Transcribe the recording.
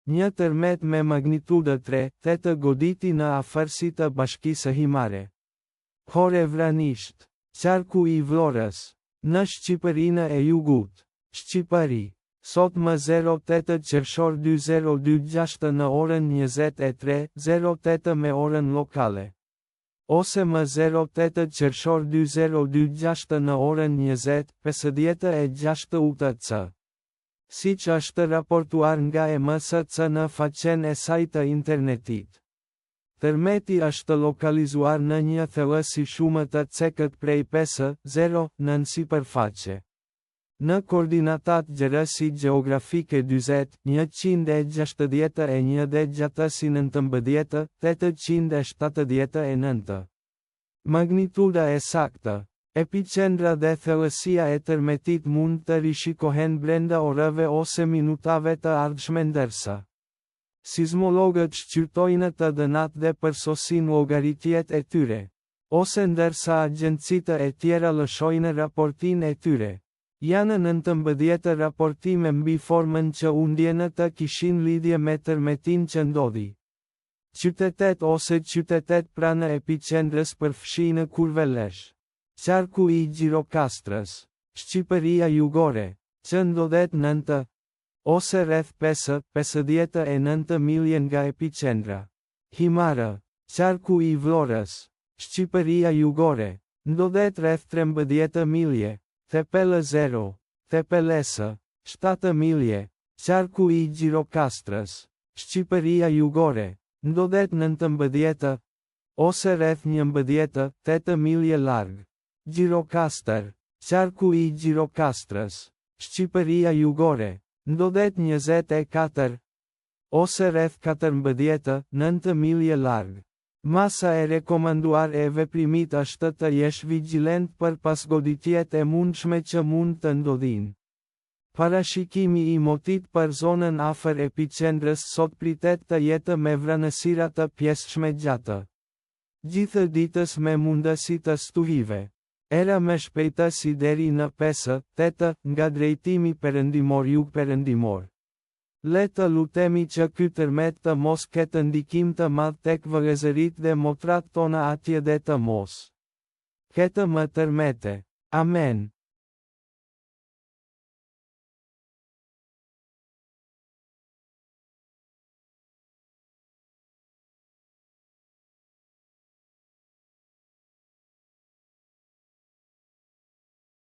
Një tërmet me magnitudë 3,8 goditi në afërsi të Bashkisë Himare. Hore vranisht. Qarku i Vlorës. Në Shqipërinë e Jugut. Shqipëri. Sot më 08 qershor 2026 në orën 23:08 me orën lokale. Ose më 08 qershor 2026 në orën 20:56 UTC. Siç është raportuar nga MSC në faqen e saj të internetit. Tërmeti është lokalizuar në një thellësi shumë të cekët prej 5,0 nën sipërfaqe. Në koordinatat gjërësi gjeografike 20,161 dhe gjatësi 19,879. Magnituda e saktë. Epicendra dhe thellësia e tërmetit mund të rishikohen brenda orëve ose minutave të ardhshme ndërsa sismologët shqyrtojnë të dhënat dhe përsosin llogaritjet e tyre, ose ndërsa agjencitë e tjera lëshojnë raportin e tyre. Janë 19 raportime mbi formën që u ndjenë të kishin lidhje me tërmetin që ndodhi. Qytetet ose qytetet pranë epicendrës përfshinë Kurvelesh. Qarku i Gjirokastrës. Shqipëria Jugore, që ndodhet nëntë, ose rreth 5,59 milje nga epicendra. Himara. Qarku i Vlorës. Shqipëria Jugore, ndodhet rreth 13 milje. Thepelë 0. Thepelesë. 7 milje. Qarku i Gjirokastrës. Shqipëria Jugore, ndodhet 19, ose rreth 11,8 milje larg. Gjirokastër. Qarku i Gjirokastrës. Shqipëria Jugore, ndodhet 24, ose rreth 14,9 milje larg. Masa e rekomanduar e veprimit është të jesh vigjilent për pasgoditjet e mundshme që mund të ndodhin. Parashikimi i motit për zonën afër epicendrës sot pritet të jetë me vranësira të pjesshme gjatë gjithë ditës me mundësi të stuhive. Era me shpejtësi deri në 5-8 nga drejtimi perëndimor jug-perëndimor. Le të lutemi që ky tërmet të mos ketë ndikim të madh tek vëllezërit dhe motrat tona atje dhe të mos ketë më tërmete. Amen.